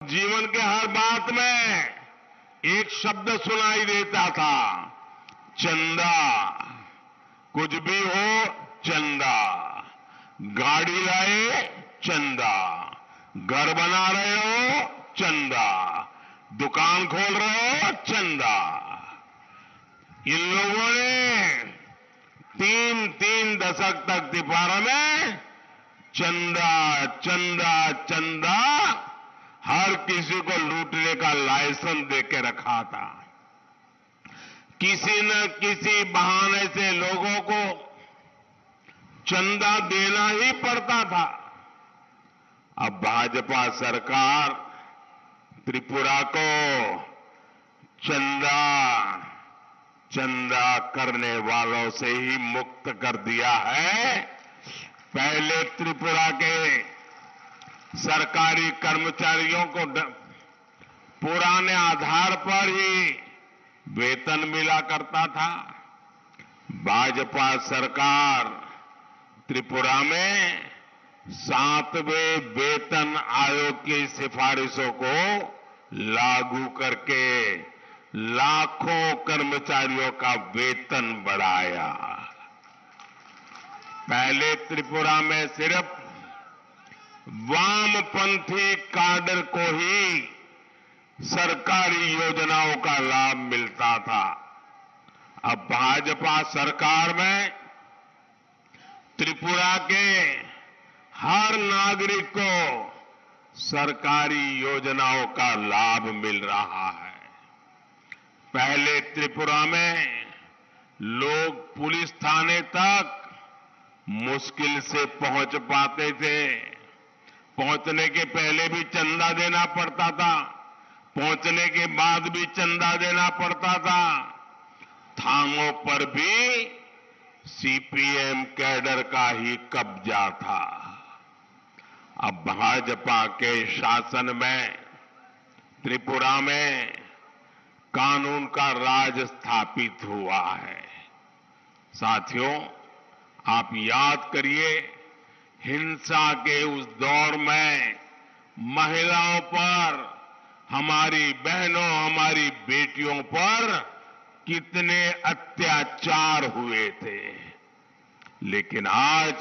जीवन के हर बात में एक शब्द सुनाई देता था, चंदा। कुछ भी हो, चंदा। गाड़ी लाए, चंदा। घर बना रहे हो, चंदा। दुकान खोल रहे हो, चंदा। इन लोगों ने तीन तीन दशक तक त्रिपुरा में चंदा चंदा चंदा हर किसी को लूटने का लाइसेंस देके रखा था। किसी न किसी बहाने से लोगों को चंदा देना ही पड़ता था। अब भाजपा सरकार त्रिपुरा को चंदा चंदा करने वालों से ही मुक्त कर दिया है। पहले त्रिपुरा के सरकारी कर्मचारियों को पुराने आधार पर ही वेतन मिला करता था। भाजपा सरकार त्रिपुरा में 7वें वेतन आयोग की सिफारिशों को लागू करके लाखों कर्मचारियों का वेतन बढ़ाया। पहले त्रिपुरा में सिर्फ वामपंथी काडर को ही सरकारी योजनाओं का लाभ मिलता था। अब भाजपा सरकार में त्रिपुरा के हर नागरिक को सरकारी योजनाओं का लाभ मिल रहा है। पहले त्रिपुरा में लोग पुलिस थाने तक मुश्किल से पहुंच पाते थे। पहुंचने के पहले भी चंदा देना पड़ता था, पहुंचने के बाद भी चंदा देना पड़ता था। थानों पर भी सीपीएम कैडर का ही कब्जा था। अब भाजपा के शासन में त्रिपुरा में कानून का राज स्थापित हुआ है। साथियों, आप याद करिए, हिंसा के उस दौर में महिलाओं पर, हमारी बहनों, हमारी बेटियों पर कितने अत्याचार हुए थे। लेकिन आज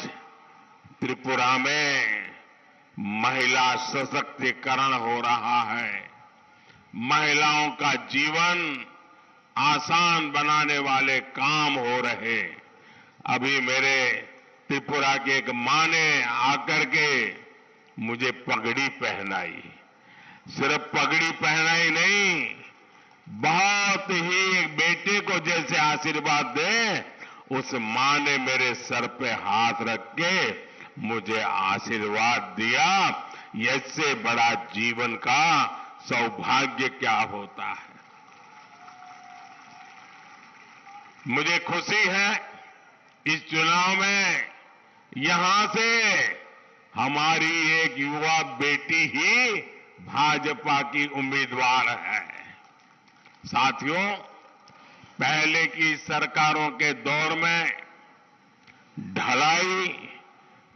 त्रिपुरा में महिला सशक्तिकरण हो रहा है। महिलाओं का जीवन आसान बनाने वाले काम हो रहे। अभी मेरे त्रिपुरा की एक मां ने आकर के मुझे पगड़ी पहनाई। सिर्फ पगड़ी पहनाई नहीं, बहुत ही एक बेटे को जैसे आशीर्वाद दे, उस मां ने मेरे सर पे हाथ रख के मुझे आशीर्वाद दिया। इससे बड़ा जीवन का सौभाग्य क्या होता है। मुझे खुशी है इस चुनाव में यहां से हमारी एक युवा बेटी ही भाजपा की उम्मीदवार है। साथियों, पहले की सरकारों के दौर में ढलाई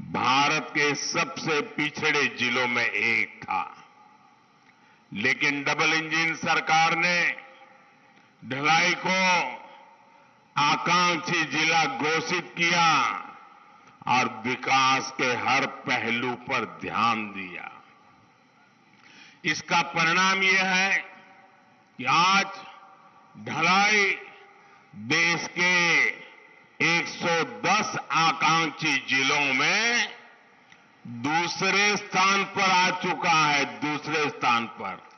भारत के सबसे पिछड़े जिलों में एक था। लेकिन डबल इंजन सरकार ने ढलाई को आकांक्षी जिला घोषित किया और विकास के हर पहलू पर ध्यान दिया। इसका परिणाम यह है कि आज ढलाई देश के 110 आकांक्षी जिलों में दूसरे स्थान पर आ चुका है। दूसरे स्थान पर।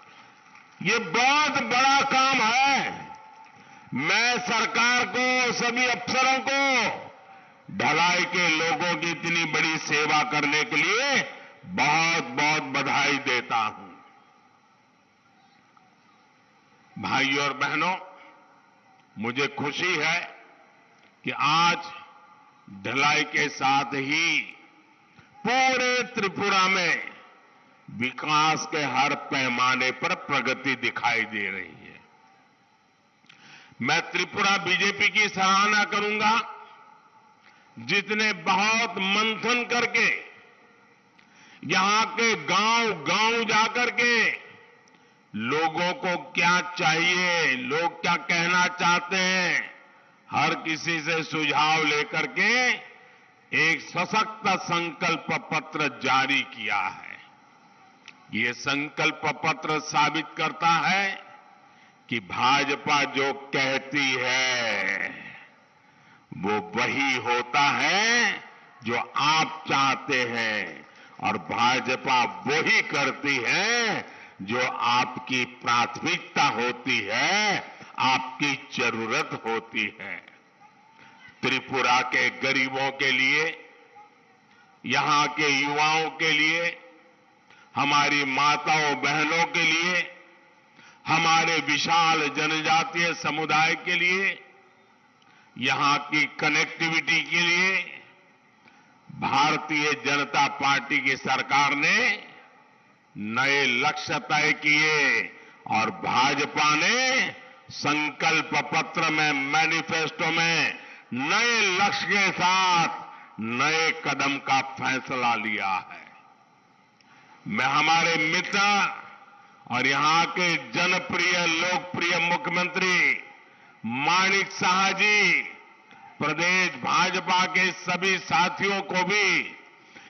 ये बहुत बड़ा काम है। मैं सरकार को, सभी अफसरों को ढलाई के लोगों की इतनी बड़ी सेवा करने के लिए बहुत बहुत बधाई देता हूं। भाइयों और बहनों, मुझे खुशी है कि आज ढलाई के साथ ही पूरे त्रिपुरा में विकास के हर पैमाने पर प्रगति दिखाई दे रही है। मैं त्रिपुरा बीजेपी की सराहना करूंगा, जितने बहुत मंथन करके यहां के गांव गांव जाकर के लोगों को क्या चाहिए, लोग क्या कहना चाहते हैं, हर किसी से सुझाव लेकर के एक सशक्त संकल्प पत्र जारी किया है। ये संकल्प पत्र साबित करता है कि भाजपा जो कहती है वो वही होता है जो आप चाहते हैं, और भाजपा वही करती है जो आपकी प्राथमिकता होती है, आपकी जरूरत होती है। त्रिपुरा के गरीबों के लिए, यहां के युवाओं के लिए, हमारी माताओं बहनों के लिए, हमारे विशाल जनजातीय समुदाय के लिए, यहां की कनेक्टिविटी के लिए भारतीय जनता पार्टी की सरकार ने नए लक्ष्य तय किए और भाजपा ने संकल्प पत्र में, मैनिफेस्टो में नए लक्ष्य के साथ नए कदम का फैसला लिया है। मैं हमारे मित्र और यहां के जनप्रिय लोकप्रिय मुख्यमंत्री माणिक साहा जी, प्रदेश भाजपा के सभी साथियों को भी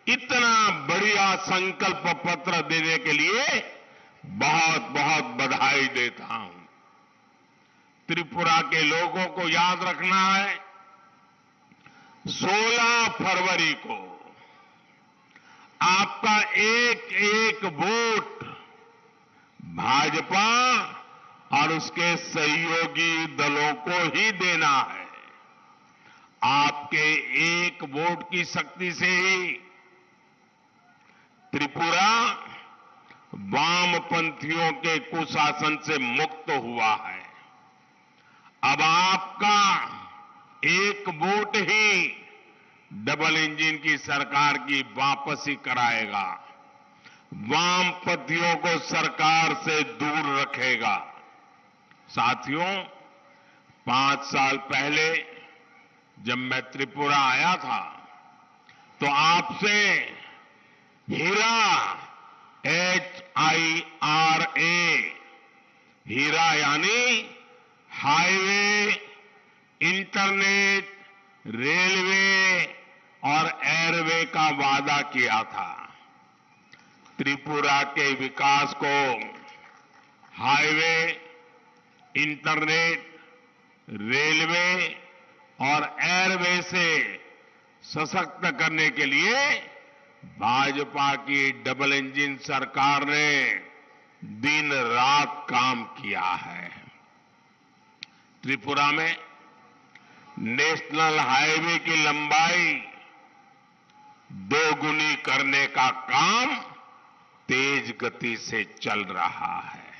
इतना बढ़िया संकल्प पत्र देने के लिए बहुत बहुत बधाई देता हूं। त्रिपुरा के लोगों को याद रखना है, 16 फरवरी को आपका एक एक वोट भाजपा और उसके सहयोगी दलों को ही देना है। आपके एक वोट की शक्ति से ही त्रिपुरा वामपंथियों के कुशासन से मुक्त हुआ है। अब आपका एक वोट ही डबल इंजन की सरकार की वापसी कराएगा, वामपंथियों को सरकार से दूर रखेगा। साथियों, 5 साल पहले जब मैं त्रिपुरा आया था तो आपसे हीरा, HIRA, हीरा यानी हाईवे, इंटरनेट, रेलवे और एयरवे का वादा किया था। त्रिपुरा के विकास को हाईवे, इंटरनेट, रेलवे और एयरवे से सशक्त करने के लिए भाजपा की डबल इंजन सरकार ने दिन रात काम किया है। त्रिपुरा में नेशनल हाईवे की लंबाई 2 गुनी करने का काम तेज गति से चल रहा है।